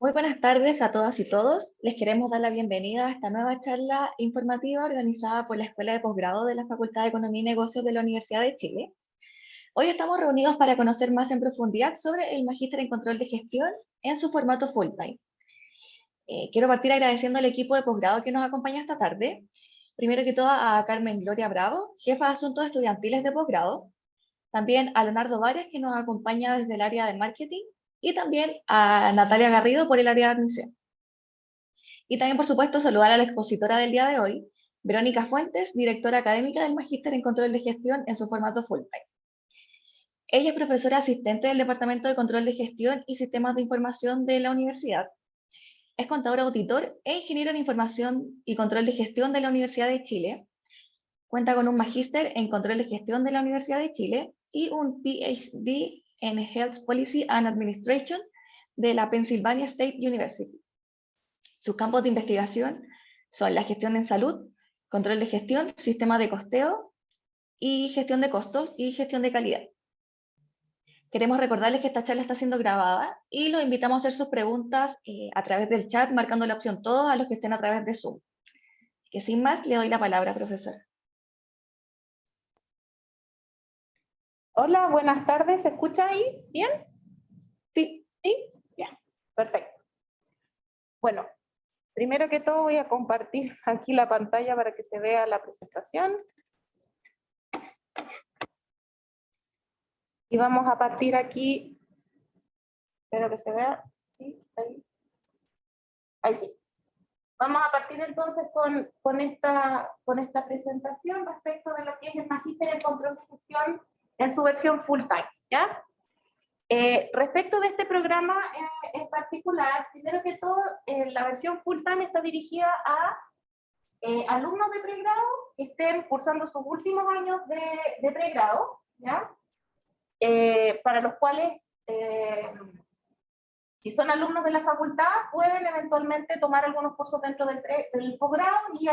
Muy buenas tardes a todas y todos. Les queremos dar la bienvenida a esta nueva charla informativa organizada por la Escuela de Posgrado de la Facultad de Economía y Negocios de la Universidad de Chile. Hoy estamos reunidos para conocer más en profundidad sobre el Magíster en Control de Gestión en su formato full-time. Quiero partir agradeciendo al equipo de posgrado que nos acompaña esta tarde. Primero que todo a Carmen Gloria Bravo, jefa de Asuntos Estudiantiles de Posgrado. También a Leonardo Vares, que nos acompaña desde el área de marketing. Y también a Natalia Garrido por el área de admisión. Y también, por supuesto, saludar a la expositora del día de hoy, Verónica Fuentes, directora académica del Magíster en Control de Gestión en su formato full-time. Ella es profesora asistente del Departamento de Control de Gestión y Sistemas de Información de la universidad. Es contador auditor e ingeniero en Información y Control de Gestión de la Universidad de Chile. Cuenta con un Magíster en Control de Gestión de la Universidad de Chile y un PhD en Health Policy and Administration de la Pennsylvania State University. Sus campos de investigación son la gestión en salud, control de gestión, sistema de costeo y gestión de costos y gestión de calidad. Queremos recordarles que esta charla está siendo grabada y los invitamos a hacer sus preguntas a través del chat, marcando la opción todos a los que estén a través de Zoom. Que sin más, le doy la palabra, profesora. Hola, buenas tardes. ¿Se escucha ahí? ¿Bien? Sí. ¿Sí? Bien, perfecto. Bueno, primero que todo voy a compartir aquí la pantalla para que se vea la presentación. Y vamos a partir aquí. Espero que se vea. ¿Sí? Ahí. Ahí sí. Vamos a partir entonces con esta presentación respecto de lo que es el Magíster en Control de Gestión en su versión full time, ¿ya? Respecto de este programa en particular, primero que todo, la versión full time está dirigida a alumnos de pregrado que estén cursando sus últimos años de pregrado, ¿ya? Para los cuales, si son alumnos de la facultad, pueden eventualmente tomar algunos cursos dentro del posgrado y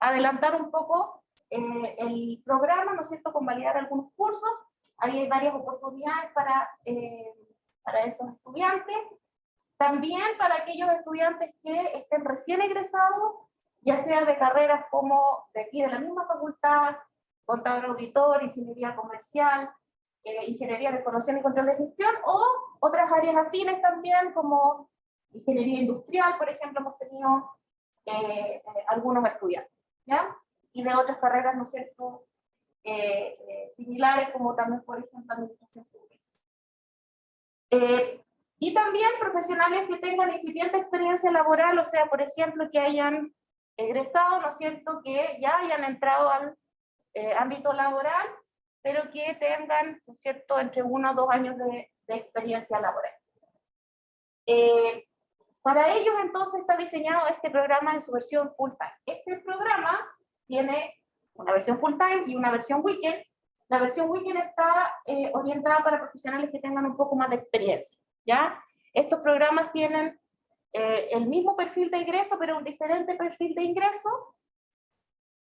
adelantar un poco el programa, ¿no es cierto?, convalidar algunos cursos. Hay varias oportunidades para esos estudiantes. También para aquellos estudiantes que estén recién egresados, ya sea de carreras como de aquí de la misma facultad, contador auditor, ingeniería comercial, ingeniería de información y control de gestión, o otras áreas afines también, como ingeniería industrial, por ejemplo, hemos tenido algunos estudiantes, ¿ya? Y de otras carreras, ¿no es cierto?, similares, como también, por ejemplo, administración pública. Y también profesionales que tengan incipiente experiencia laboral, o sea, por ejemplo, que hayan egresado, ¿no es cierto?, que ya hayan entrado al ámbito laboral, pero que tengan, ¿no es cierto?, entre 1 o 2 años de experiencia laboral. Para ellos, entonces, está diseñado este programa en su versión full time. Este programa tiene una versión full time y una versión weekend. La versión weekend está orientada para profesionales que tengan un poco más de experiencia, ¿ya? Estos programas tienen el mismo perfil de ingreso, pero un diferente perfil de ingreso.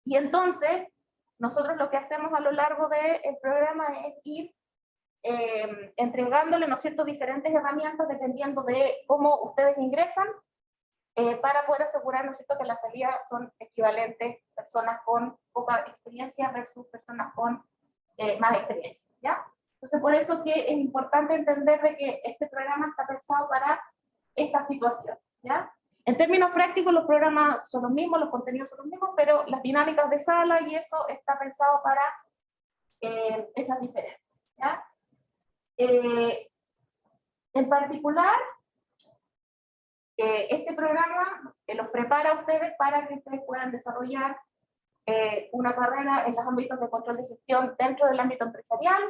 Y entonces, nosotros lo que hacemos a lo largo del programa es ir entregándole, ¿no es cierto?, diferentes herramientas dependiendo de cómo ustedes ingresan, para poder asegurar, ¿no es cierto?, que la salida son equivalentes personas con poca experiencia versus personas con más experiencia, ¿ya? Entonces, por eso que es importante entender de que este programa está pensado para esta situación, ¿ya? En términos prácticos, los programas son los mismos, los contenidos son los mismos, pero las dinámicas de sala y eso está pensado para esas diferencias, ¿ya? En particular, este programa los prepara a ustedes para que ustedes puedan desarrollar una carrera en los ámbitos de control de gestión dentro del ámbito empresarial.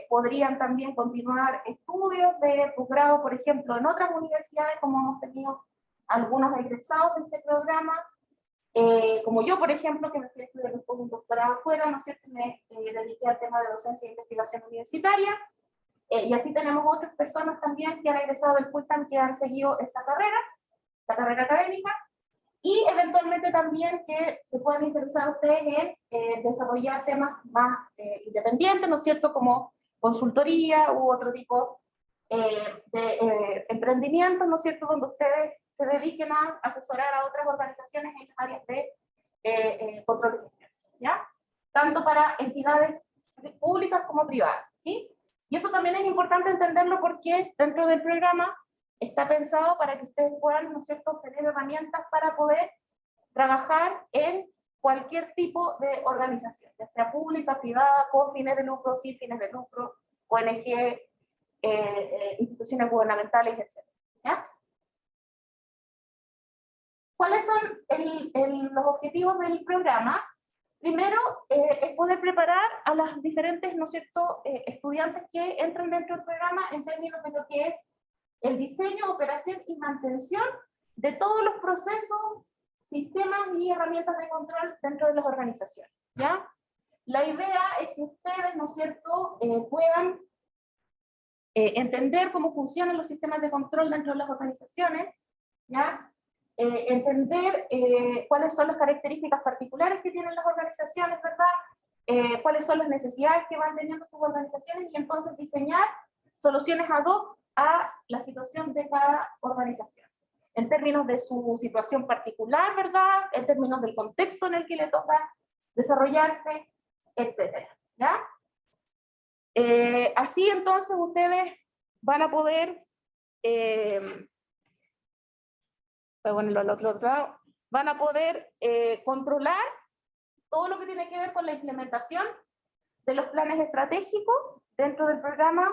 Podrían también continuar estudios de posgrado, por ejemplo, en otras universidades, como hemos tenido algunos egresados de este programa, como yo, por ejemplo, que me fui a estudiar después un doctorado afuera, ¿no es cierto?, me dediqué al tema de docencia e investigación universitaria, y así tenemos otras personas también que han egresado del full time, que han seguido esta carrera, la carrera académica, y eventualmente también que se puedan interesar ustedes en desarrollar temas más independientes, ¿no es cierto?, como consultoría u otro tipo de emprendimientos, ¿no es cierto?, donde ustedes se dediquen a asesorar a otras organizaciones en las áreas de control de gestión, ¿ya? Tanto para entidades públicas como privadas, ¿sí? Y eso también es importante entenderlo porque dentro del programa está pensado para que ustedes puedan, ¿no es cierto?, obtener herramientas para poder trabajar en cualquier tipo de organización, ya sea pública, privada, con fines de lucro, sin fines de lucro, ONG, instituciones gubernamentales, etc. ¿Ya? ¿Cuáles son los objetivos del programa? Primero, es poder preparar a las diferentes, ¿no es cierto?, estudiantes que entran dentro del programa en términos de lo que es el diseño, operación y mantención de todos los procesos, sistemas y herramientas de control dentro de las organizaciones, ¿ya? La idea es que ustedes, ¿no es cierto?, puedan entender cómo funcionan los sistemas de control dentro de las organizaciones, ¿ya? Entender cuáles son las características particulares que tienen las organizaciones, ¿verdad? Cuáles son las necesidades que van teniendo sus organizaciones y entonces diseñar soluciones ad hoc a la situación de cada organización. En términos de su situación particular, ¿verdad? En términos del contexto en el que le toca desarrollarse, etcétera, ¿ya? Así entonces ustedes van a poder, bueno, al otro lado, van a poder controlar todo lo que tiene que ver con la implementación de los planes estratégicos dentro del programa.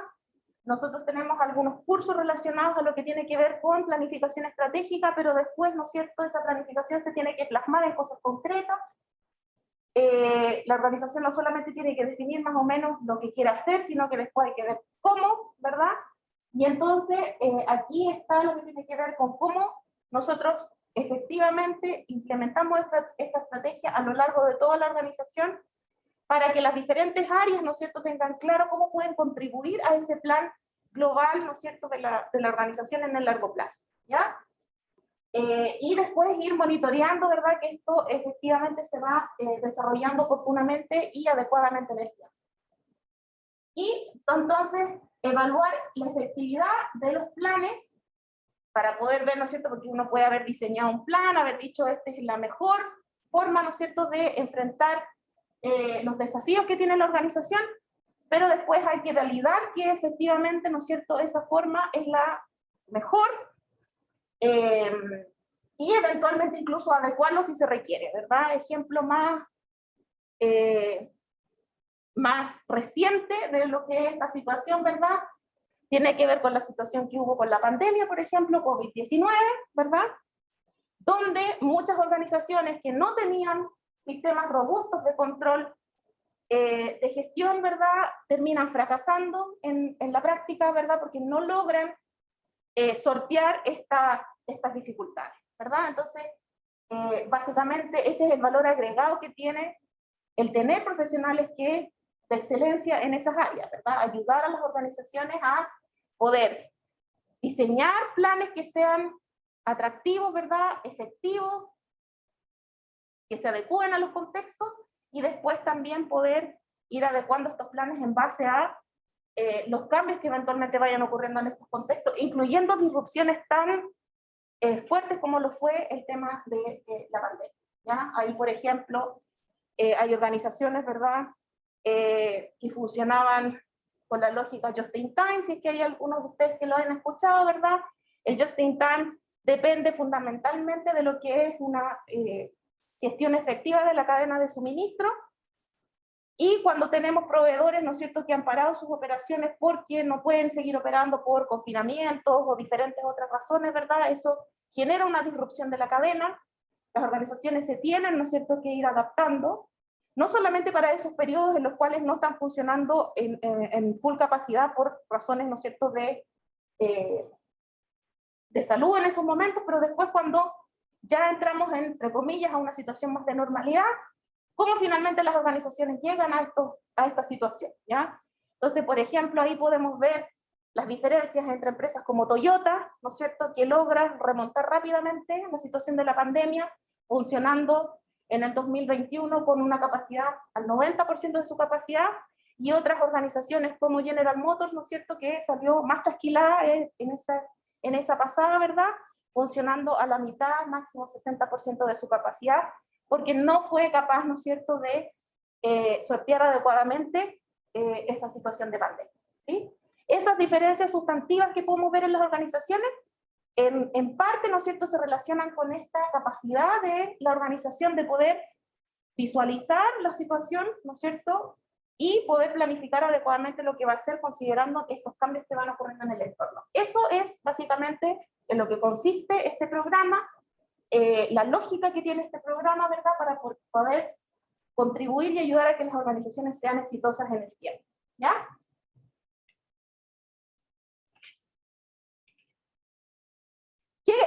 Nosotros tenemos algunos cursos relacionados a lo que tiene que ver con planificación estratégica, pero después, ¿no es cierto?, esa planificación se tiene que plasmar en cosas concretas. La organización no solamente tiene que definir más o menos lo que quiere hacer, sino que después hay que ver cómo, ¿verdad? Y entonces aquí está lo que tiene que ver con cómo nosotros efectivamente implementamos esta estrategia a lo largo de toda la organización para que las diferentes áreas, ¿no es cierto?, tengan claro cómo pueden contribuir a ese plan global, ¿no es cierto?, de la organización en el largo plazo, ¿ya? Y después ir monitoreando, ¿verdad?, que esto efectivamente se va desarrollando oportunamente y adecuadamente en el tiempo. Y entonces evaluar la efectividad de los planes para poder ver, ¿no es cierto?, porque uno puede haber diseñado un plan, haber dicho esta es la mejor forma, ¿no es cierto?, de enfrentar los desafíos que tiene la organización, pero después hay que validar que efectivamente, ¿no es cierto?, esa forma es la mejor, y eventualmente incluso adecuarlo si se requiere, ¿verdad? Ejemplo más reciente de lo que es esta situación, ¿verdad? Tiene que ver con la situación que hubo con la pandemia, por ejemplo, COVID-19, ¿verdad? Donde muchas organizaciones que no tenían sistemas robustos de control de gestión, ¿verdad?, terminan fracasando en la práctica, ¿verdad?, porque no logran sortear estas dificultades, ¿verdad? Entonces, básicamente ese es el valor agregado que tiene el tener profesionales de excelencia en esas áreas, ¿verdad? Ayudar a las organizaciones a poder diseñar planes que sean atractivos, ¿verdad?, efectivos, que se adecúen a los contextos, y después también poder ir adecuando estos planes en base a los cambios que eventualmente vayan ocurriendo en estos contextos, incluyendo disrupciones tan fuertes como lo fue el tema de la pandemia, ¿ya? Ahí, por ejemplo, hay organizaciones, ¿verdad?, que funcionaban con la lógica just in time, si es que hay algunos de ustedes que lo han escuchado, ¿verdad? El just in time depende fundamentalmente de lo que es una gestión efectiva de la cadena de suministro, y cuando tenemos proveedores, ¿no es cierto?, que han parado sus operaciones porque no pueden seguir operando por confinamientos o diferentes otras razones, ¿verdad? Eso genera una disrupción de la cadena. Las organizaciones se tienen, ¿no es cierto?, que ir adaptando, no solamente para esos periodos en los cuales no están funcionando en full capacidad por razones, ¿no es cierto?, de salud en esos momentos, pero después cuando ya entramos, entre comillas, a una situación más de normalidad, cómo finalmente las organizaciones llegan a esta situación, ¿ya? Entonces, por ejemplo, ahí podemos ver las diferencias entre empresas como Toyota, ¿no es cierto?, que logran remontar rápidamente la situación de la pandemia, funcionando en el 2021 con una capacidad al 90% de su capacidad, y otras organizaciones como General Motors, ¿no es cierto?, que salió más trasquilada en esa pasada, ¿verdad?, funcionando a la mitad, máximo 60% de su capacidad, porque no fue capaz, ¿no es cierto?, de sortear adecuadamente esa situación de pandemia, ¿sí? Esas diferencias sustantivas que podemos ver en las organizaciones, en parte, ¿no es cierto?, se relacionan con esta capacidad de la organización de poder visualizar la situación, ¿no es cierto?, y poder planificar adecuadamente lo que va a hacer considerando estos cambios que van ocurriendo en el entorno. Eso es básicamente en lo que consiste este programa, la lógica que tiene este programa, ¿verdad?, para poder contribuir y ayudar a que las organizaciones sean exitosas en el tiempo, ¿ya?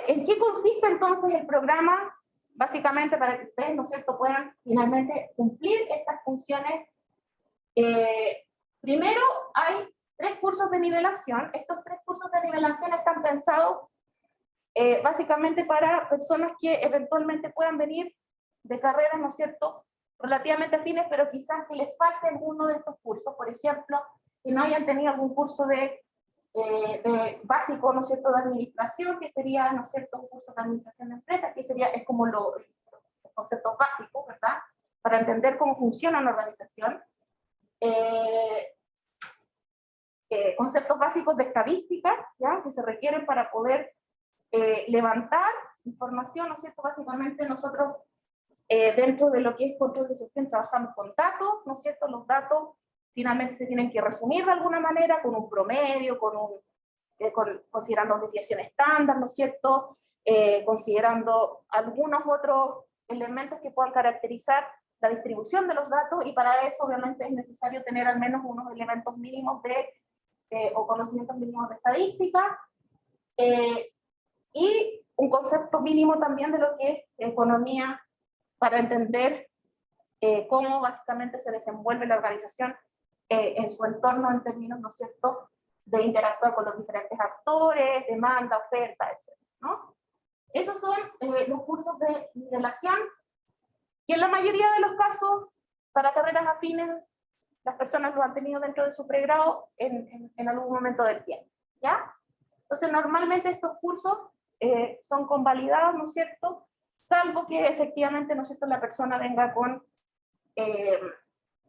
¿En qué consiste entonces el programa? Básicamente para que ustedes, ¿no es cierto?, puedan finalmente cumplir estas funciones. Primero, hay 3 cursos de nivelación. Estos 3 cursos de nivelación están pensados básicamente para personas que eventualmente puedan venir de carreras, ¿no es cierto?, relativamente afines, pero quizás que les falte uno de estos cursos. Por ejemplo, que no hayan tenido algún curso de básico, ¿no es cierto?, de administración, que sería, ¿no es cierto?, un curso de administración de empresas, que sería, es como los conceptos básicos, ¿verdad?, para entender cómo funciona una organización. Conceptos básicos de estadística, ¿ya?, que se requieren para poder levantar información, ¿no es cierto? Básicamente nosotros dentro de lo que es control de gestión trabajamos con datos, ¿no es cierto? Los datos finalmente se tienen que resumir de alguna manera con un promedio, considerando desviación estándar, ¿no es cierto? Considerando algunos otros elementos que puedan caracterizar la distribución de los datos, y para eso obviamente es necesario tener al menos unos elementos mínimos o conocimientos mínimos de estadística, y un concepto mínimo también de lo que es economía, para entender cómo básicamente se desenvuelve la organización en su entorno en términos, ¿no es cierto?, de interactuar con los diferentes actores, demanda, oferta, etc., ¿no? Esos son los cursos de nivelación, y en la mayoría de los casos, para carreras afines, las personas lo han tenido dentro de su pregrado en algún momento del tiempo, ¿ya? Entonces, normalmente estos cursos son convalidados, ¿no es cierto?, salvo que efectivamente, ¿no es cierto?, la persona venga con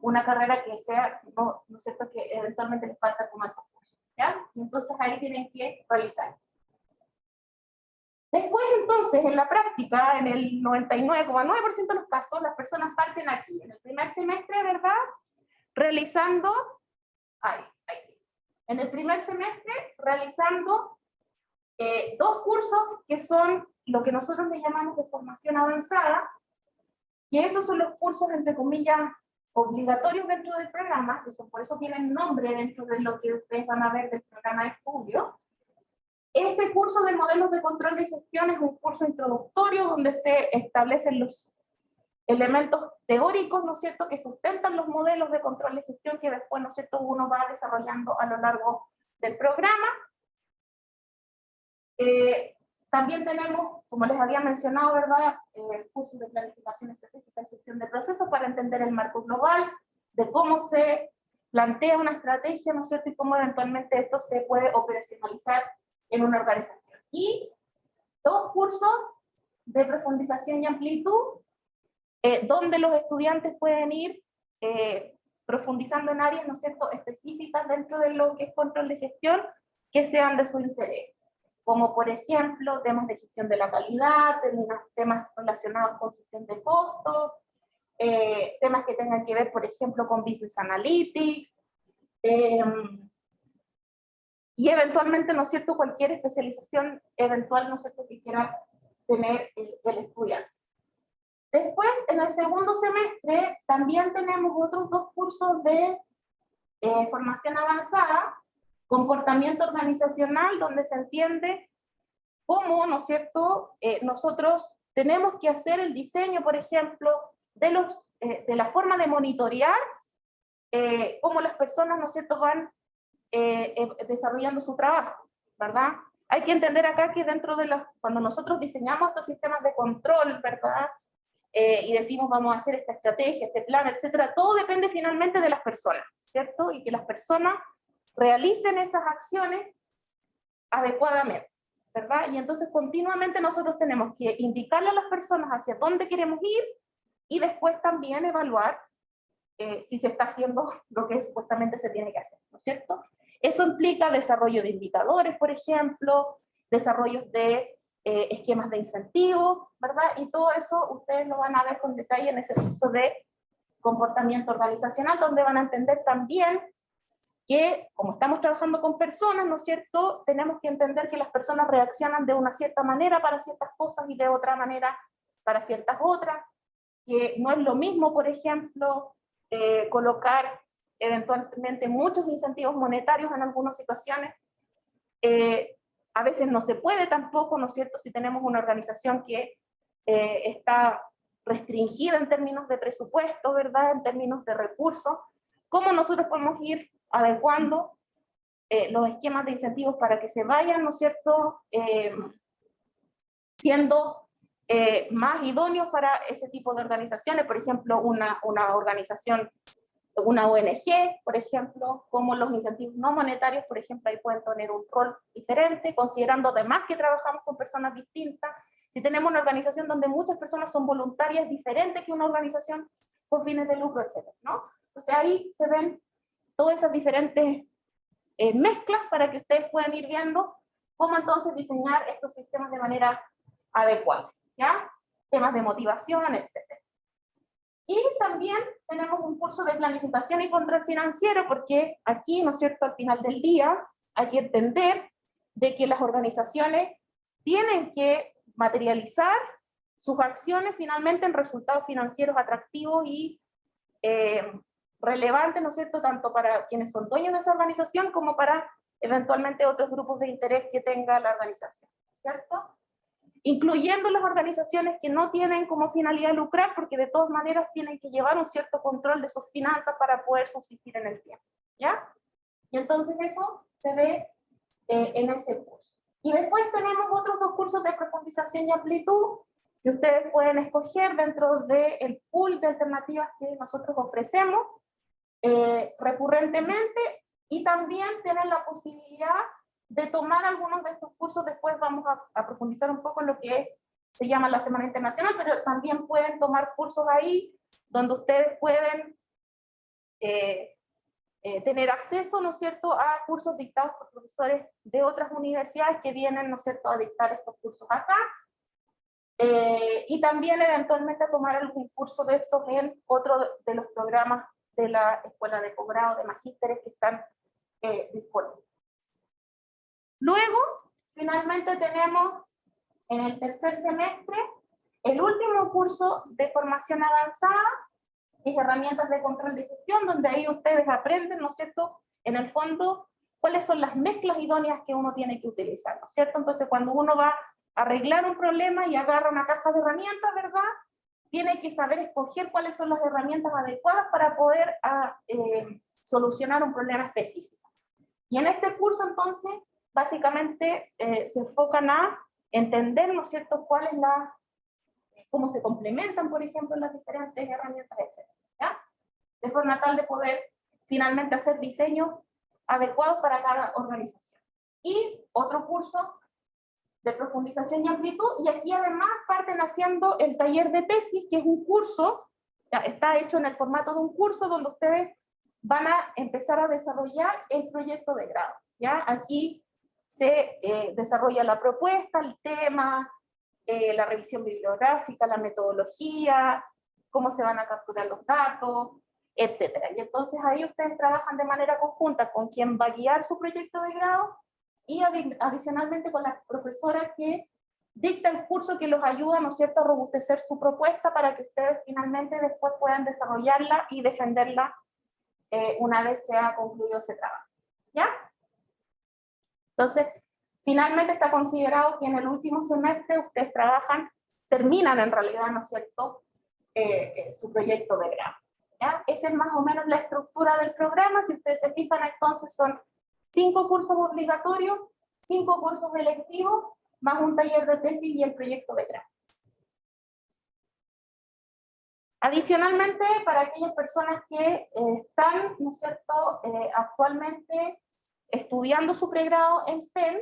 una carrera que sea, ¿no es cierto?, que eventualmente les falta como estos cursos, ¿ya? Entonces ahí tienen que realizar. Después, entonces, en la práctica, en el 99,9% de los casos, las personas parten aquí, en el primer semestre, ¿verdad?, realizando, ahí sí, en el primer semestre, realizando 2 cursos que son lo que nosotros le llamamos de formación avanzada, y esos son los cursos, entre comillas, obligatorios dentro del programa, que son, por eso tienen nombre dentro de lo que ustedes van a ver del programa de estudio. Este curso de modelos de control de gestión es un curso introductorio donde se establecen los elementos teóricos, ¿no es cierto?, que sustentan los modelos de control de gestión que después, ¿no es cierto?, uno va desarrollando a lo largo del programa. También tenemos, como les había mencionado, ¿verdad?, cursos de planificación específica y gestión de procesos para entender el marco global, de cómo se plantea una estrategia, ¿no es cierto?, y cómo eventualmente esto se puede operacionalizar en una organización. Y 2 cursos de profundización y amplitud, donde los estudiantes pueden ir profundizando en áreas, ¿no es cierto?, específicas dentro de lo que es control de gestión, que sean de su interés, como por ejemplo temas de gestión de la calidad, temas relacionados con gestión de costos, temas que tengan que ver, por ejemplo, con Business Analytics, y eventualmente, ¿no es cierto?, cualquier especialización eventual, ¿no es cierto?, que quiera tener el estudiante. Después, en el segundo semestre, también tenemos otros 2 cursos de formación avanzada, comportamiento organizacional, donde se entiende cómo, ¿no es cierto?, nosotros tenemos que hacer el diseño, por ejemplo, de la forma de monitorear cómo las personas, ¿no es cierto?, van desarrollando su trabajo, ¿verdad? Hay que entender acá que dentro de cuando nosotros diseñamos estos sistemas de control, ¿verdad?, y decimos vamos a hacer esta estrategia, este plan, etcétera. Todo depende finalmente de las personas, ¿cierto? Y que las personas realicen esas acciones adecuadamente, ¿verdad? Y entonces continuamente nosotros tenemos que indicarle a las personas hacia dónde queremos ir y después también evaluar si se está haciendo lo que supuestamente se tiene que hacer, ¿no es cierto? Eso implica desarrollo de indicadores, por ejemplo, desarrollos de esquemas de incentivo, ¿verdad? Y todo eso ustedes lo van a ver con detalle en ese curso de comportamiento organizacional, donde van a entender también que, como estamos trabajando con personas, ¿no es cierto?, tenemos que entender que las personas reaccionan de una cierta manera para ciertas cosas y de otra manera para ciertas otras, que no es lo mismo, por ejemplo, colocar eventualmente muchos incentivos monetarios en algunas situaciones. A veces no se puede tampoco, ¿no es cierto?, si tenemos una organización que está restringida en términos de presupuesto, ¿verdad?, en términos de recursos, ¿cómo nosotros podemos ir adecuando los esquemas de incentivos para que se vayan, ¿no es cierto?, siendo más idóneos para ese tipo de organizaciones? Por ejemplo, una organización, una ONG, por ejemplo, como los incentivos no monetarios, por ejemplo, ahí pueden tener un rol diferente, considerando además que trabajamos con personas distintas. Si tenemos una organización donde muchas personas son voluntarias, diferente que una organización con fines de lucro, etcétera, ¿no? Entonces ahí se ven todas esas diferentes mezclas para que ustedes puedan ir viendo cómo entonces diseñar estos sistemas de manera adecuada, ¿ya? Temas de motivación, etcétera. Y también tenemos un curso de planificación y control financiero, porque aquí, ¿no es cierto?, al final del día hay que entender de que las organizaciones tienen que materializar sus acciones finalmente en resultados financieros atractivos y relevantes, ¿no es cierto?, tanto para quienes son dueños de esa organización como para eventualmente otros grupos de interés que tenga la organización, ¿cierto? Incluyendo las organizaciones que no tienen como finalidad lucrar, porque de todas maneras tienen que llevar un cierto control de sus finanzas para poder subsistir en el tiempo, ¿ya? Y entonces eso se ve en ese curso. Y después tenemos otros dos cursos de profundización y amplitud que ustedes pueden escoger dentro del pool de alternativas que nosotros ofrecemos recurrentemente, y también tienen la posibilidad de tomar algunos de estos cursos. Después vamos a profundizar un poco en lo que se llama la Semana Internacional, pero también pueden tomar cursos ahí donde ustedes pueden tener acceso, ¿no es cierto?, a cursos dictados por profesores de otras universidades que vienen, ¿no es cierto?, a dictar estos cursos acá, y también eventualmente a tomar algún curso de estos en otro de los programas de la Escuela de Posgrado, de magísteres que están disponibles. Luego, finalmente tenemos en el tercer semestre el último curso de formación avanzada, que es herramientas de control de gestión, donde ahí ustedes aprenden, ¿no es cierto?, en el fondo, cuáles son las mezclas idóneas que uno tiene que utilizar, ¿no es cierto? Entonces, cuando uno va a arreglar un problema y agarra una caja de herramientas, ¿verdad?, tiene que saber escoger cuáles son las herramientas adecuadas para poder solucionar un problema específico. Y en este curso, entonces, básicamente se enfocan a entender, ¿no es cierto?, cuál es cómo se complementan, por ejemplo, las diferentes herramientas, etc., ¿ya? De forma tal de poder finalmente hacer diseños adecuados para cada organización. Y otro curso de profundización y amplitud, y aquí además parten haciendo el taller de tesis, que es un curso, ya está hecho en el formato de un curso donde ustedes van a empezar a desarrollar el proyecto de grado, ¿ya? Aquí se desarrolla la propuesta, el tema, la revisión bibliográfica, la metodología, cómo se van a capturar los datos, etcétera. Y entonces ahí ustedes trabajan de manera conjunta con quien va a guiar su proyecto de grado y adicionalmente con la profesora que dicta el curso, que los ayuda, ¿no es cierto?, a robustecer su propuesta para que ustedes finalmente después puedan desarrollarla y defenderla una vez se ha concluido ese trabajo, ¿ya? Entonces, finalmente está considerado que en el último semestre ustedes terminan en realidad, ¿no es cierto?, su proyecto de grado, ¿ya? Esa es más o menos la estructura del programa. Si ustedes se fijan, entonces son 5 cursos obligatorios, 5 cursos electivos, más un taller de tesis y el proyecto de grado. Adicionalmente, para aquellas personas que están, ¿no es cierto?, actualmente estudiando su pregrado en FEM,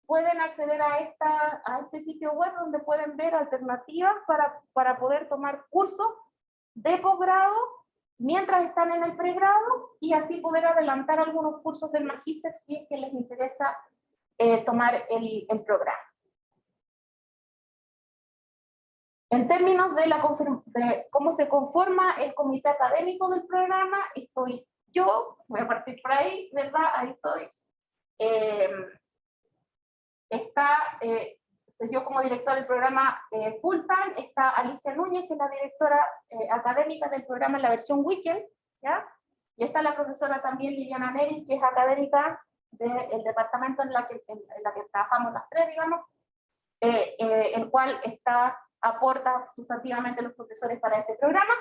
pueden acceder a este sitio web donde pueden ver alternativas para poder tomar cursos de posgrado mientras están en el pregrado y así poder adelantar algunos cursos del magíster si es que les interesa tomar el programa. En términos de cómo se conforma el comité académico del programa, estoy yo, voy a partir por ahí, ¿verdad? Ahí estoy. Estoy yo como directora del programa Full Time, está Alicia Núñez, que es la directora académica del programa en la versión Weekend, ¿ya? Y está la profesora también Liliana Neris, que es académica del departamento en la que trabajamos las tres, digamos, el cual aporta sustantivamente los profesores para este programa,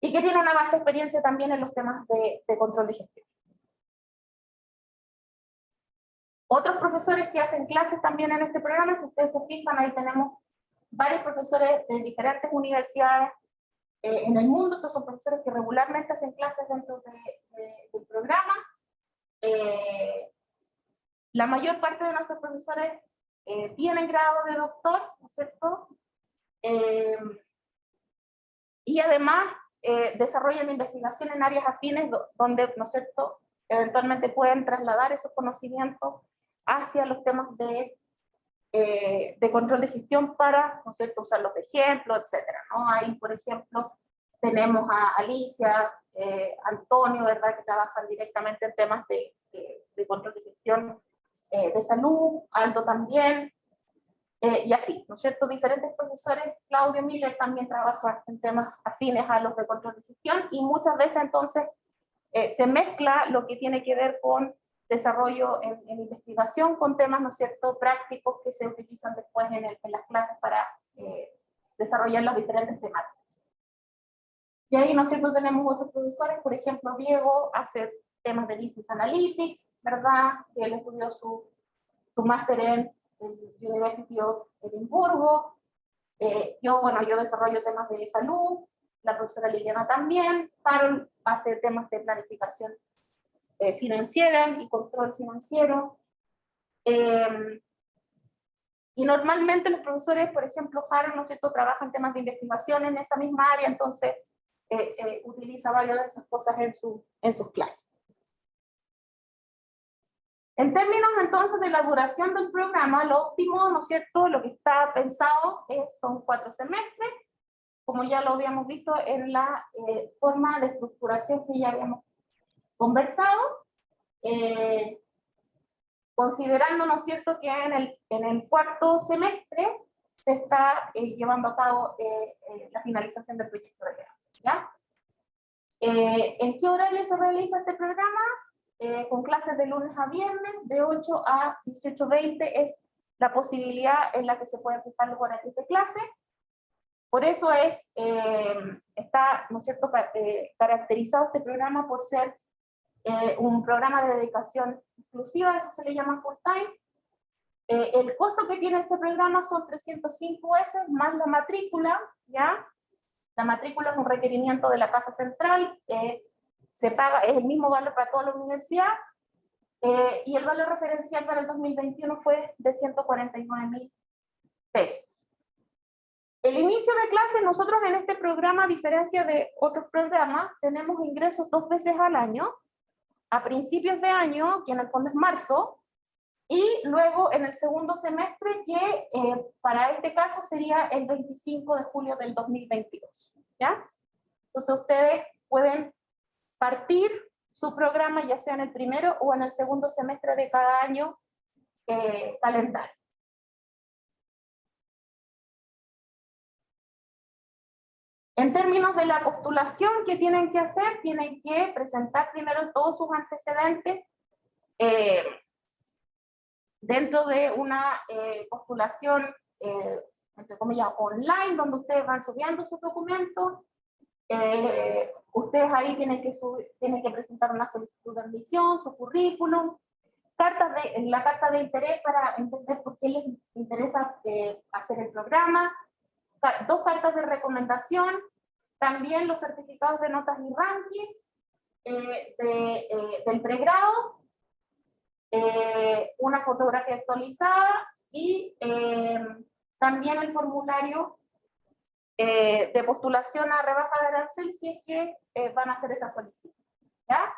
y que tiene una vasta experiencia también en los temas de control de gestión. Otros profesores que hacen clases también en este programa, si ustedes se fijan, ahí tenemos varios profesores de diferentes universidades en el mundo. Estos son profesores que regularmente hacen clases dentro del programa. La mayor parte de nuestros profesores tienen grado de doctor, ¿no es cierto? Y además desarrollan investigación en áreas afines donde, ¿no es cierto?, eventualmente pueden trasladar esos conocimientos hacia los temas de control de gestión para, ¿no es cierto?, usarlos de ejemplo, etcétera, ¿no? Ahí, por ejemplo, tenemos a Alicia, Antonio, ¿verdad?, que trabajan directamente en temas de control de gestión de salud, Aldo también, y así, ¿no es cierto?, diferentes profesores. Claudio Miller también trabaja en temas afines a los de control de gestión, y muchas veces entonces se mezcla lo que tiene que ver con desarrollo en investigación con temas, ¿no es cierto?, prácticos que se utilizan después en las clases para desarrollar las diferentes temáticas. Y ahí, ¿no es cierto?, tenemos otros profesores, por ejemplo, Diego hace temas de Business Analytics, ¿verdad?, que él estudió su máster en el University of Edimburgo. Yo desarrollo temas de salud, la profesora Liliana también. Carol hace temas de planificación financiera y control financiero. Y normalmente los profesores, por ejemplo, Harold, ¿no es cierto?, trabajan temas de investigación en esa misma área, entonces utiliza varias de esas cosas en sus clases. En términos entonces de la duración del programa, lo óptimo, ¿no es cierto?, lo que está pensado son 4 semestres, como ya lo habíamos visto en la forma de estructuración que ya habíamos conversado, considerando, ¿no es cierto?, que en el cuarto semestre se está llevando a cabo la finalización del proyecto de grado, ¿ya? ¿En qué horario se realiza este programa? Con clases de lunes a viernes, de 8 a 18:20 es la posibilidad en la que se pueden fijar los horarios de clase. Por eso está, ¿no es cierto?, caracterizado este programa por ser un programa de dedicación exclusiva, eso se le llama full time. El costo que tiene este programa son 305 F más la matrícula, ¿ya? La matrícula es un requerimiento de la Casa Central, se paga, es el mismo valor para toda la universidad, y el valor referencial para el 2021 fue de 149.000 pesos. El inicio de clases, nosotros en este programa, a diferencia de otros programas, tenemos ingresos 2 veces al año, a principios de año, que en el fondo es marzo, y luego en el segundo semestre, que para este caso sería el 25 de julio del 2022, ¿ya? Entonces ustedes pueden partir su programa ya sea en el primero o en el segundo semestre de cada año calendario. En términos de la postulación que tienen que hacer, tienen que presentar primero todos sus antecedentes dentro de una postulación, entre comillas, online, donde ustedes van subiendo sus documentos. Ustedes ahí tienen que presentar una solicitud de admisión, su currículum, la carta de interés para entender por qué les interesa hacer el programa, 2 cartas de recomendación, También los certificados de notas y ranking del pregrado, una fotografía actualizada y también el formulario de postulación a rebaja de arancel si es que van a hacer esa solicitud. ¿Ya?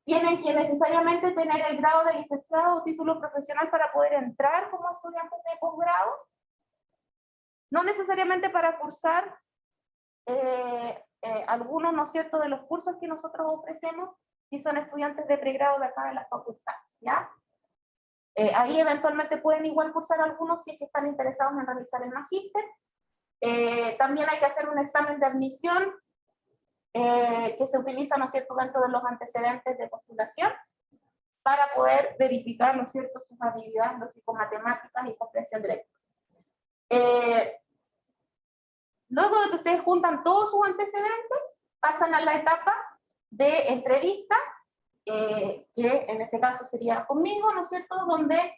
Tienen que necesariamente tener el grado de licenciado o título profesional para poder entrar como estudiantes de posgrado. No necesariamente para cursar algunos, ¿no es cierto?, de los cursos que nosotros ofrecemos, si son estudiantes de pregrado de acá de las facultades, ¿ya? Ahí eventualmente pueden igual cursar algunos si es que están interesados en realizar el magíster. También hay que hacer un examen de admisión que se utiliza, ¿no es cierto?, dentro de los antecedentes de postulación para poder verificar, ¿no es cierto?, sus habilidades lógico-matemáticas y comprensión de lectura. Luego de que ustedes juntan todos sus antecedentes, pasan a la etapa de entrevista, que en este caso sería conmigo, ¿no es cierto?, donde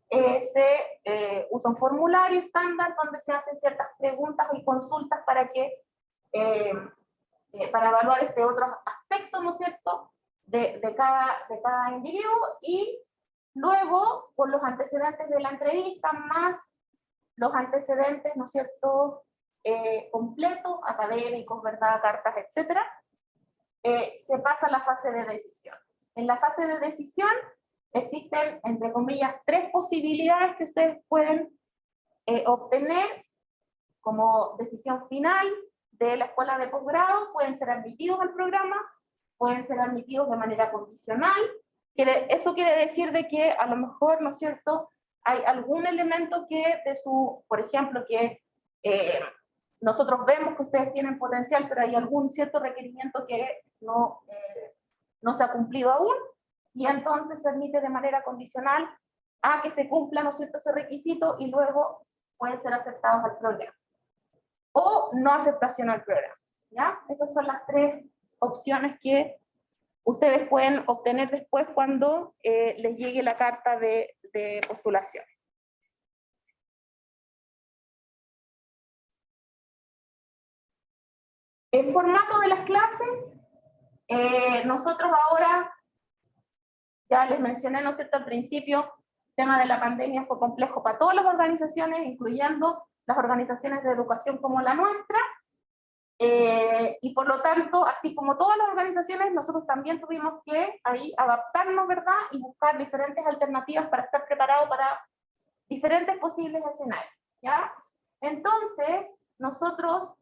se usa un formulario estándar donde se hacen ciertas preguntas y consultas para que para evaluar otros aspectos, ¿no es cierto?, de cada individuo, y luego, con los antecedentes de la entrevista, más los antecedentes, ¿no es cierto?, completos, académicos, ¿verdad?, cartas, etcétera, se pasa a la fase de decisión. En la fase de decisión existen, entre comillas, 3 posibilidades que ustedes pueden obtener como decisión final de la escuela de posgrado. Pueden ser admitidos al programa, pueden ser admitidos de manera condicional. Eso quiere decir de que a lo mejor, ¿no es cierto?, hay algún elemento que de su, por ejemplo, que nosotros vemos que ustedes tienen potencial, pero hay algún cierto requerimiento que no se ha cumplido aún, y entonces se admite de manera condicional a que se cumpla, ¿no es cierto?, ese requisito, y luego pueden ser aceptados al programa. O no aceptación al programa, ¿ya? Esas son las 3 opciones que ustedes pueden obtener después cuando les llegue la carta de postulación. El formato de las clases, nosotros ahora, ya les mencioné, ¿no es cierto?, al principio, el tema de la pandemia fue complejo para todas las organizaciones, incluyendo las organizaciones de educación como la nuestra, y por lo tanto, así como todas las organizaciones, nosotros también tuvimos que ahí adaptarnos, ¿verdad?, y buscar diferentes alternativas para estar preparados para diferentes posibles escenarios, ¿ya? Entonces, nosotros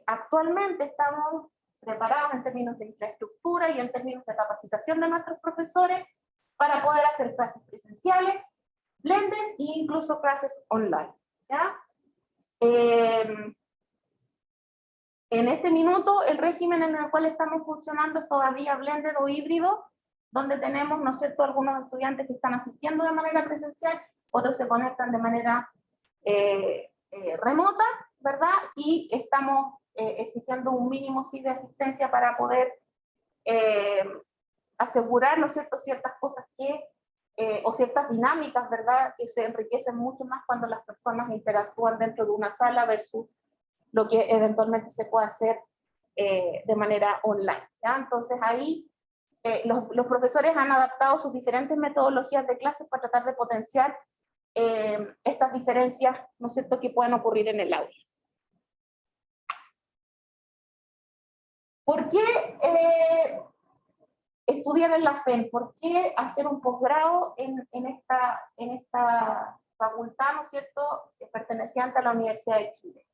actualmente estamos preparados en términos de infraestructura y en términos de capacitación de nuestros profesores para poder hacer clases presenciales, blended e incluso clases online, ¿ya? En este minuto, el régimen en el cual estamos funcionando es todavía blended o híbrido, donde tenemos, ¿no es cierto?, algunos estudiantes que están asistiendo de manera presencial, otros se conectan de manera remota, ¿verdad? Y estamos exigiendo un mínimo sí de asistencia para poder asegurar, ¿no es cierto?, ciertas cosas que, o ciertas dinámicas, ¿verdad?, que se enriquecen mucho más cuando las personas interactúan dentro de una sala versus lo que eventualmente se puede hacer de manera online, ¿ya? Entonces ahí los profesores han adaptado sus diferentes metodologías de clases para tratar de potenciar estas diferencias, ¿no es cierto?, que pueden ocurrir en el aula. ¿Por qué estudiar en la FEN? ¿Por qué hacer un posgrado en esta facultad, ¿no es cierto?, perteneciente a la Universidad de Chile?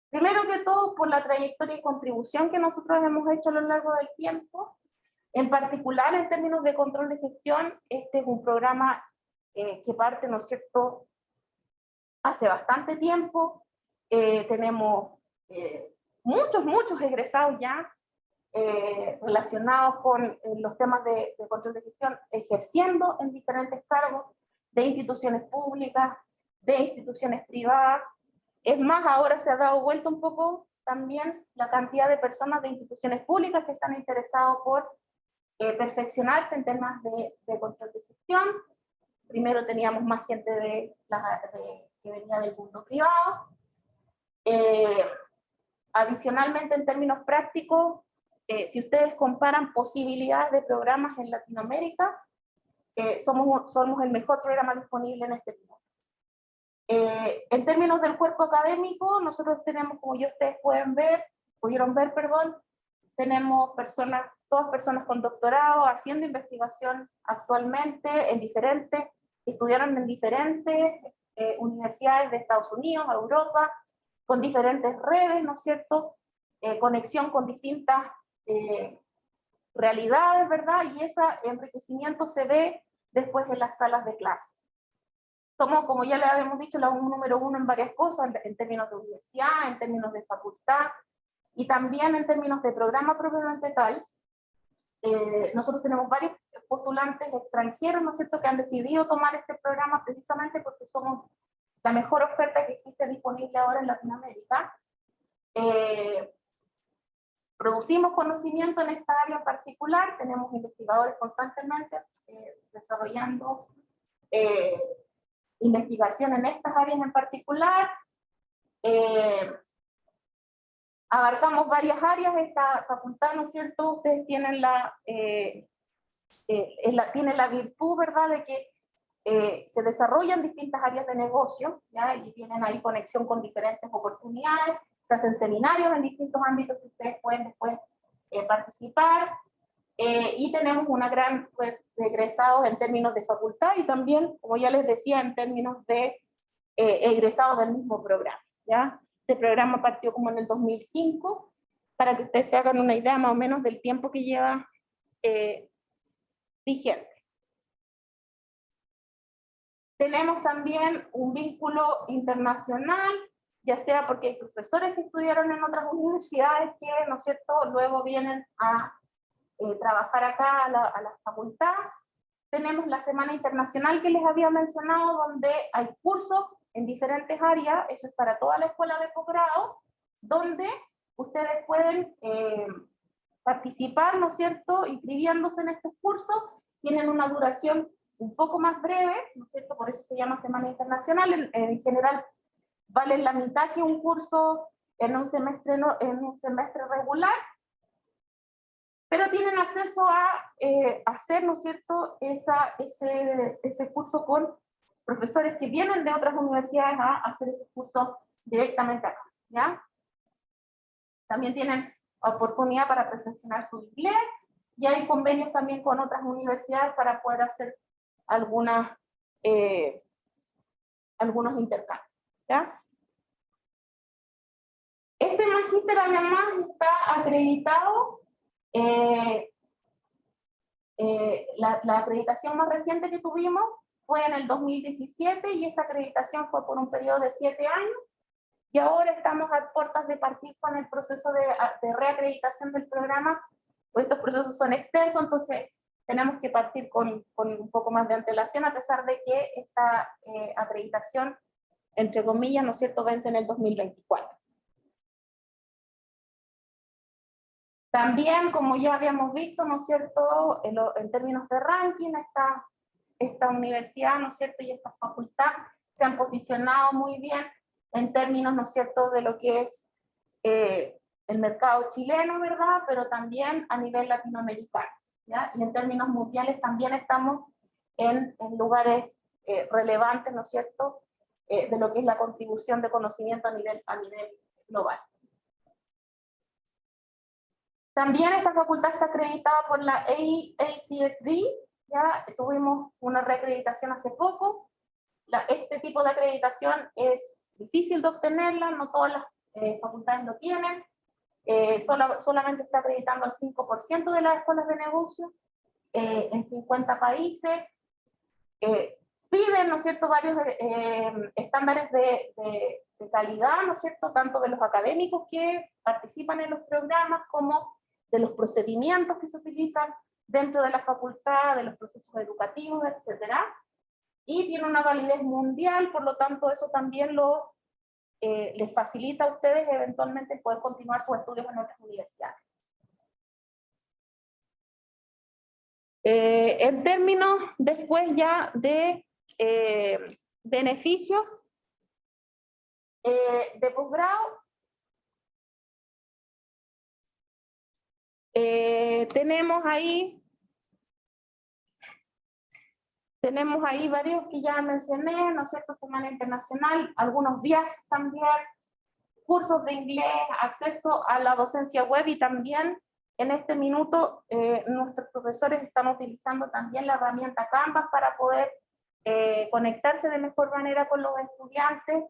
Primero que todo, por la trayectoria y contribución que nosotros hemos hecho a lo largo del tiempo. En particular, en términos de control de gestión, este es un programa que parte, ¿no es cierto?, hace bastante tiempo. Tenemos muchos egresados ya relacionados con los temas de control de gestión, ejerciendo en diferentes cargos de instituciones públicas, de instituciones privadas. Es más, ahora se ha dado vuelta un poco también la cantidad de personas de instituciones públicas que se han interesado por perfeccionarse en temas de control de gestión. Primero teníamos más gente que venía del mundo privado. Adicionalmente, en términos prácticos, si ustedes comparan posibilidades de programas en Latinoamérica, somos el mejor programa disponible en este momento. En términos del cuerpo académico, nosotros tenemos, como ya ustedes pudieron ver, tenemos todas personas con doctorado haciendo investigación actualmente estudiaron en diferentes universidades de Estados Unidos, Europa, con diferentes redes, ¿no es cierto? Conexión con distintas realidades, ¿verdad? Y ese enriquecimiento se ve después en las salas de clase. Somos, como ya le habíamos dicho, la número uno en varias cosas, en términos de universidad, en términos de facultad, y también en términos de programa propiamente tal. Nosotros tenemos varios postulantes extranjeros, ¿no es cierto?, que han decidido tomar este programa precisamente porque somos la mejor oferta que existe disponible ahora en Latinoamérica. Producimos conocimiento en esta área en particular, tenemos investigadores constantemente desarrollando investigación en estas áreas en particular. Abarcamos varias áreas, esta facultad, ¿no es cierto? Ustedes tienen tienen la virtud, ¿verdad?, de que se desarrollan distintas áreas de negocio, ¿ya? Y tienen ahí conexión con diferentes oportunidades, se hacen seminarios en distintos ámbitos que ustedes pueden después participar, y tenemos una gran red de egresados en términos de facultad y también, como ya les decía, en términos de egresados del mismo programa, ¿ya? Este programa partió como en el 2005, para que ustedes se hagan una idea más o menos del tiempo que lleva vigente. Tenemos también un vínculo internacional, ya sea porque hay profesores que estudiaron en otras universidades que, ¿no es cierto?, luego vienen a trabajar acá a la facultad. Tenemos la Semana Internacional que les había mencionado, donde hay cursos en diferentes áreas, eso es para toda la escuela de posgrado, donde ustedes pueden participar, ¿no es cierto?, inscribiéndose en estos cursos. Tienen una duración un poco más breve, ¿no es cierto?, por eso se llama Semana Internacional. En general valen la mitad que un curso en un semestre regular, pero tienen acceso a hacer, ¿no es cierto?, ese curso con profesores que vienen de otras universidades a hacer ese curso directamente acá, ¿ya? También tienen oportunidad para perfeccionar su inglés, y hay convenios también con otras universidades para poder hacer algunos intercambios, ¿ya? Este magíster además está acreditado. La acreditación más reciente que tuvimos fue en el 2017 y esta acreditación fue por un periodo de 7 años, y ahora estamos a puertas de partir con el proceso de reacreditación del programa, pues estos procesos son extensos, entonces tenemos que partir con un poco más de antelación, a pesar de que esta acreditación, entre comillas, ¿no es cierto?, vence en el 2024. También, como ya habíamos visto, ¿no es cierto?, en términos de ranking, esta universidad, ¿no es cierto?, y esta facultad se han posicionado muy bien en términos, ¿no es cierto?, de lo que es el mercado chileno, ¿verdad?, pero también a nivel latinoamericano, ¿ya? Y en términos mundiales también estamos en lugares relevantes, ¿no es cierto?, de lo que es la contribución de conocimiento a nivel global. También esta facultad está acreditada por la ACSB, ya tuvimos una reacreditación hace poco. Este tipo de acreditación es difícil de obtenerla, no todas las facultades lo tienen, solamente está acreditando al 5% de las escuelas de negocio en 50 países. Piden, ¿no es cierto?, varios estándares de calidad, ¿no es cierto?, tanto de los académicos que participan en los programas como de los procedimientos que se utilizan dentro de la facultad, de los procesos educativos, etcétera. Y tiene una validez mundial, por lo tanto eso también les facilita a ustedes eventualmente poder continuar sus estudios en otras universidades. En términos después ya de beneficios de posgrado, Tenemos ahí varios que ya mencioné, ¿no es cierto? Semana Internacional, algunos viajes también, cursos de inglés, acceso a la docencia web y también en este minuto nuestros profesores están utilizando también la herramienta Canvas para poder conectarse de mejor manera con los estudiantes.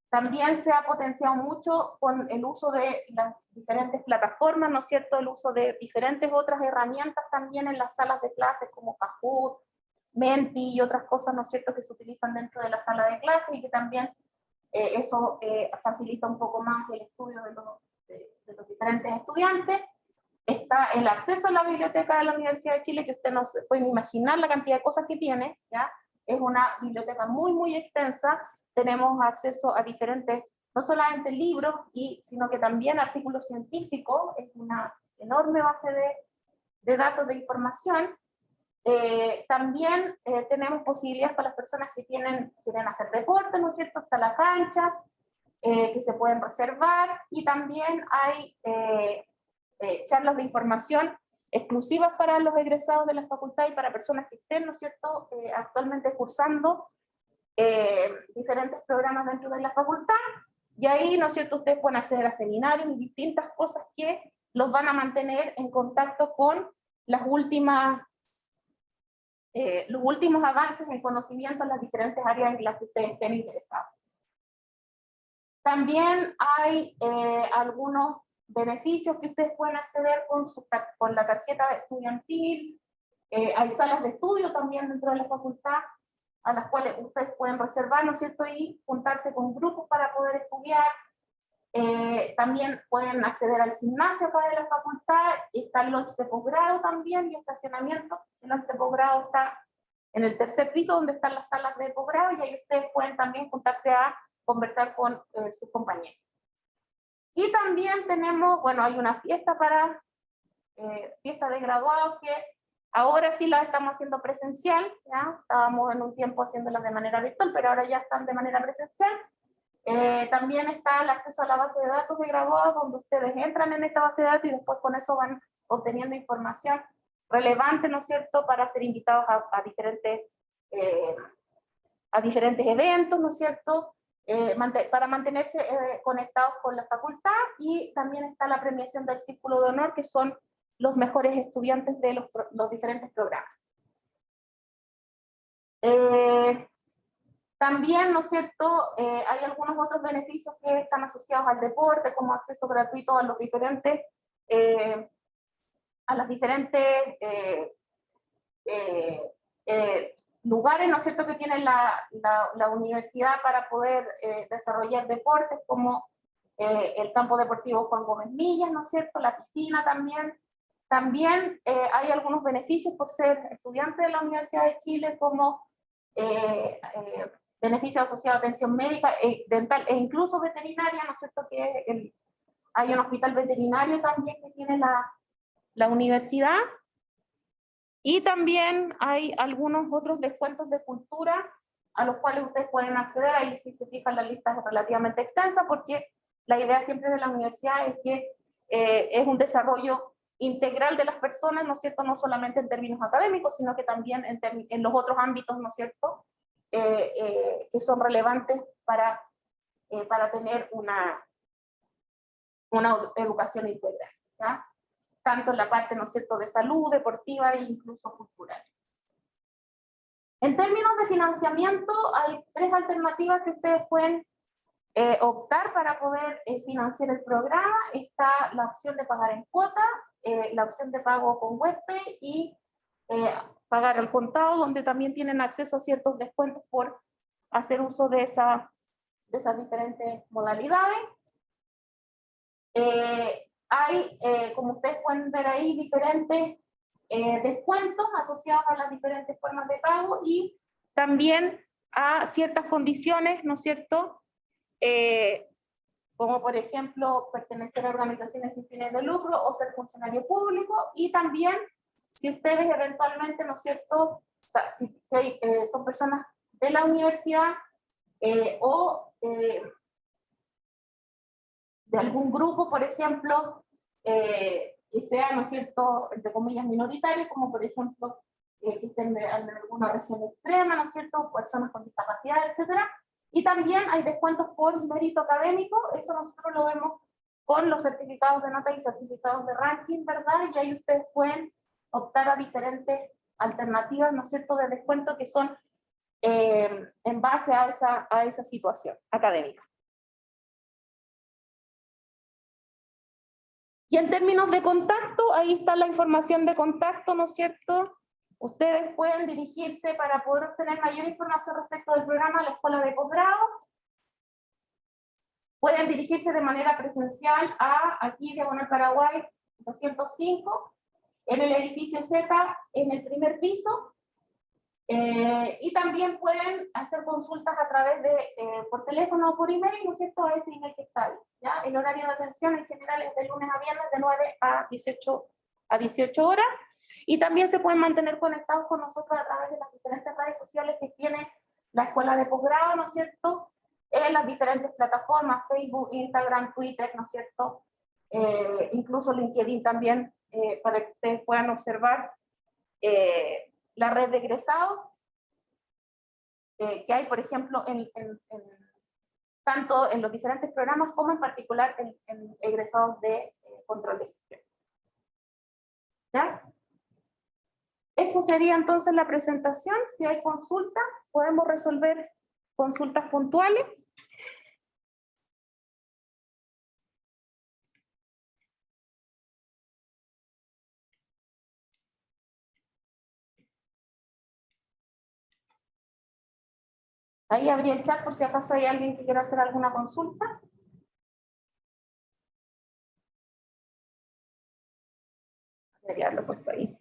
También se ha potenciado mucho con el uso de las diferentes plataformas, ¿no es cierto? El uso de diferentes otras herramientas también en las salas de clases como Kahoot, Menti y otras cosas, ¿no es cierto?, que se utilizan dentro de la sala de clases y que también eso facilita un poco más el estudio de los diferentes estudiantes. Está el acceso a la biblioteca de la Universidad de Chile, que usted no se puede imaginar la cantidad de cosas que tiene, ¿ya? Es una biblioteca muy, muy extensa. Tenemos acceso a diferentes, no solamente libros, sino que también artículos científicos. Es una enorme base de datos de información. También tenemos posibilidades para las personas que quieren hacer deporte, ¿no es cierto? Está la cancha, que se pueden reservar, y también hay charlas de información exclusivas para los egresados de la facultad y para personas que estén, ¿no es cierto?, actualmente cursando diferentes programas dentro de la facultad, y ahí, ¿no es cierto?, ustedes pueden acceder a seminarios y distintas cosas que los van a mantener en contacto con las últimas los últimos avances en conocimiento en las diferentes áreas en las que ustedes estén interesados. También hay algunos beneficios que ustedes pueden acceder con la tarjeta estudiantil. Hay salas de estudio también dentro de la facultad a las cuales ustedes pueden reservar, ¿no es cierto?, y juntarse con grupos para poder estudiar. También pueden acceder al gimnasio acá de la facultad, está el lodge de posgrado también y estacionamiento. El lodge de posgrado está en el tercer piso donde están las salas de posgrado y ahí ustedes pueden también juntarse a conversar con sus compañeros. Y también tenemos, bueno, hay una fiesta para fiesta de graduados que ahora sí la estamos haciendo presencial, ¿ya? Estábamos en un tiempo haciéndolas de manera virtual, pero ahora ya están de manera presencial. También está el acceso a la base de datos de graduados, donde ustedes entran en esta base de datos y después con eso van obteniendo información relevante, ¿no es cierto?, para ser invitados a diferentes eventos, ¿no es cierto?, para mantenerse conectados con la facultad. Y también está la premiación del Círculo de Honor, que son los mejores estudiantes de los diferentes programas. También, ¿no es cierto?, hay algunos otros beneficios que están asociados al deporte, como acceso gratuito a los diferentes, lugares, ¿no es cierto?, que tiene la universidad para poder desarrollar deportes, como el campo deportivo Juan Gómez Millas, ¿no es cierto?, la piscina también. También hay algunos beneficios por ser estudiante de la Universidad de Chile, como beneficios asociados a atención médica, dental e incluso veterinaria, ¿no es cierto?, que hay un hospital veterinario también que tiene la universidad. Y también hay algunos otros descuentos de cultura a los cuales ustedes pueden acceder. Ahí, si se fijan, la lista es relativamente extensa, porque la idea siempre de la universidad es que es un desarrollo integral de las personas, ¿no es cierto?, no solamente en términos académicos, sino que también en los otros ámbitos, ¿no es cierto?, que son relevantes para tener una educación integral, ¿ya?, tanto en la parte, ¿no es cierto?, de salud, deportiva e incluso cultural. En términos de financiamiento, hay 3 alternativas que ustedes pueden optar para poder financiar el programa. Está la opción de pagar en cuota, la opción de pago con WebPay y pagar al contado, donde también tienen acceso a ciertos descuentos por hacer uso de esas diferentes modalidades. Hay, como ustedes pueden ver ahí, diferentes descuentos asociados a las diferentes formas de pago y también a ciertas condiciones, ¿no es cierto?, como por ejemplo pertenecer a organizaciones sin fines de lucro o ser funcionario público. Y también, si ustedes eventualmente, ¿no es cierto?, o sea, si son personas de la universidad o de algún grupo, por ejemplo, que sea, ¿no es cierto?, entre comillas, minoritario, como por ejemplo, existen en alguna región extrema, ¿no es cierto?, personas con discapacidad, etcétera. Y también hay descuentos por mérito académico, eso nosotros lo vemos con los certificados de nota y certificados de ranking, ¿verdad? Y ahí ustedes pueden optar a diferentes alternativas, ¿no es cierto?, de descuento que son en base a esa situación académica. Y en términos de contacto, ahí está la información de contacto, ¿no es cierto? Ustedes pueden dirigirse para poder obtener mayor información respecto del programa a la escuela de posgrado. Pueden dirigirse de manera presencial aquí, Diagonal Paraguay 205, en el edificio Z, en el primer piso. Y también pueden hacer consultas a través de, por teléfono o por email, ¿no es cierto?, a ese email que está ahí, ¿ya? El horario de atención en general es de lunes a viernes de 9 a 18 horas. Y también se pueden mantener conectados con nosotros a través de las diferentes redes sociales que tiene la escuela de posgrado, ¿no es cierto?, en las diferentes plataformas, Facebook, Instagram, Twitter, ¿no es cierto?, incluso LinkedIn también, para que ustedes puedan observar la red de egresados que hay, por ejemplo, tanto en los diferentes programas como en particular en egresados de control de gestión. ¿Ya? Eso sería entonces la presentación. Si hay consultas, podemos resolver consultas puntuales. Ahí abrí el chat por si acaso hay alguien que quiera hacer alguna consulta. Debería haberlo puesto ahí.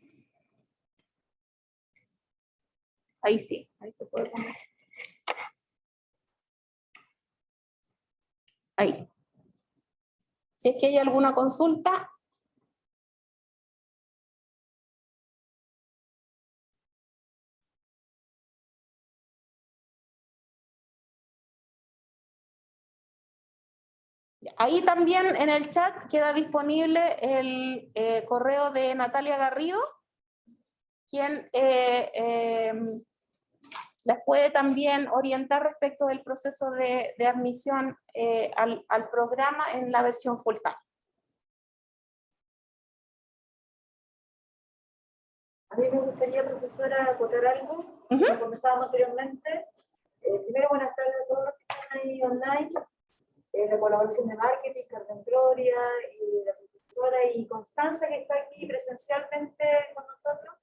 Ahí sí, ahí se puede poner. Ahí. Si es que hay alguna consulta. Ahí también en el chat queda disponible el correo de Natalia Garrido, quien las puede también orientar respecto del proceso de admisión al programa en la versión full time. A mí me gustaría, profesora, acotar algo, como conversábamos anteriormente. Primero, buenas tardes a todos los que están ahí online. La colaboración de marketing, Carmen Gloria, y la profesora y Constanza, que está aquí presencialmente con nosotros.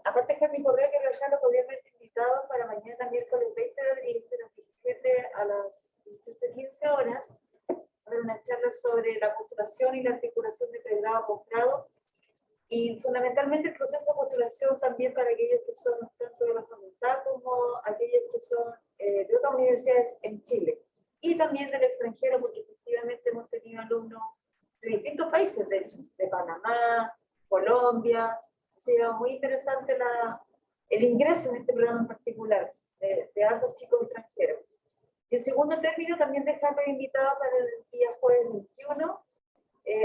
Aparte que mi correo que realizar los gobiernos invitados para mañana, miércoles 20 de abril, de las 17 a las 17:15 horas, para una charla sobre la postulación y la articulación de pregrado a posgrado, y fundamentalmente el proceso de postulación también para aquellos que son tanto de la facultad como aquellos que son de otras universidades en Chile. Y también del extranjero, porque efectivamente hemos tenido alumnos de distintos países, de hecho, de Panamá, Colombia. Ha sido muy interesante el ingreso en este programa en particular, de ambos chicos extranjeros. Y en segundo término, también dejarlos invitados para el día jueves 21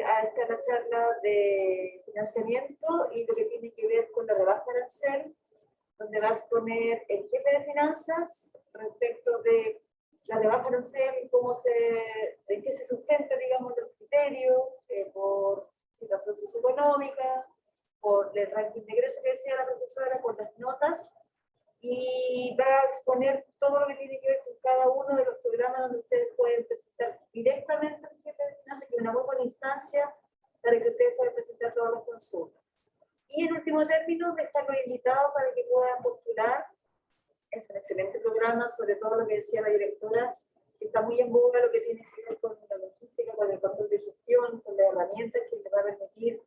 a esta charla de financiamiento y lo que tiene que ver con la rebaja arancel, donde va a exponer el jefe de finanzas respecto de la rebaja arancel y en qué se sustenta, digamos, los criterios, por situación socioeconómica, por el ranking de ingresos que decía la profesora, por las notas, y va a exponer todo lo que tiene que ver con cada uno de los programas donde ustedes pueden presentar directamente al jefe de finanzas, que es una muy buena instancia para que ustedes puedan presentar todas las consultas. Y en último término, dejarlos invitados para que puedan postular. Es un excelente programa, sobre todo lo que decía la directora, que está muy en boga lo que tiene que ver con la logística, con el control de gestión, con las herramientas que le va a permitir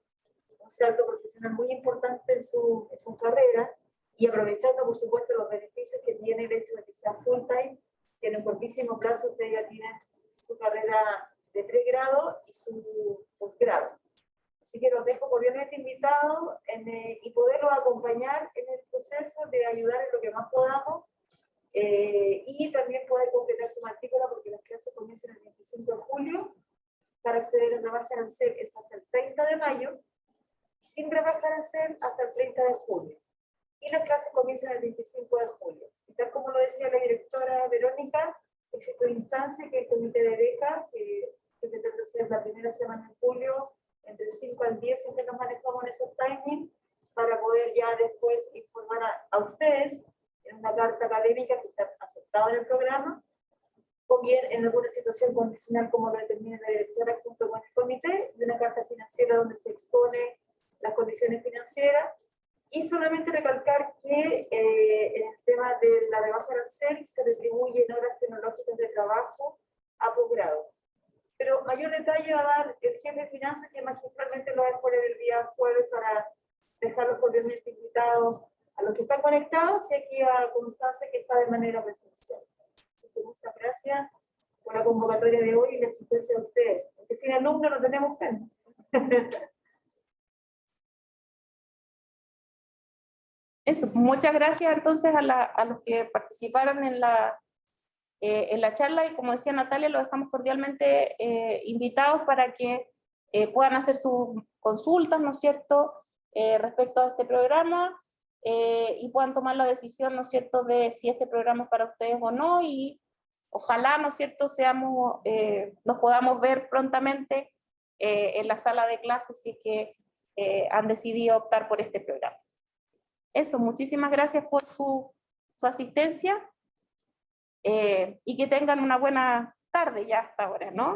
un salto profesional muy importante en su carrera, y aprovechando, por supuesto, los beneficios que tiene el hecho de que sea full time, que en un cortísimo plazo ustedes ya tienen su carrera de pregrado y su posgrado. Así que los dejo cordialmente invitados y poderlos acompañar en el proceso de ayudar en lo que más podamos, y también poder completar su matrícula, porque las clases comienzan el 25 de julio para acceder a rebaja arancel es hasta el 30 de mayo, sin rebaja arancel hasta el 30 de julio. Y las clases comienzan el 25 de julio. Y tal como lo decía la directora Verónica, existe una instancia que es el comité de becas, que pretende ser la primera semana de julio, entre el 5 al 10, siempre nos manejamos en esos timings, para poder ya después informar a ustedes en una carta académica que está aceptada en el programa, o bien en alguna situación condicional como lo determina la directora junto con el comité, de una carta financiera donde se expone las condiciones financieras. Y solamente recalcar que en el tema de la rebaja arancel se retribuyen horas tecnológicas de trabajo a posgrado. Pero mayor detalle va a dar el jefe de finanzas, que magistralmente lo va a exponer el día jueves para dejarlos cordialmente invitados a los que están conectados y aquí a Constanza, que está de manera presencial. Muchas gracias por la convocatoria de hoy y la asistencia de ustedes, porque sin alumnos no tenemos fe. Eso, muchas gracias entonces a los que participaron en la charla, y como decía Natalia, los dejamos cordialmente invitados para que puedan hacer sus consultas, ¿no es cierto?, respecto a este programa, y puedan tomar la decisión, ¿no es cierto?, de si este programa es para ustedes o no, y ojalá, ¿no es cierto?, nos podamos ver prontamente en la sala de clases si es que han decidido optar por este programa. Eso, muchísimas gracias por su asistencia, y que tengan una buena tarde ya hasta ahora, ¿no?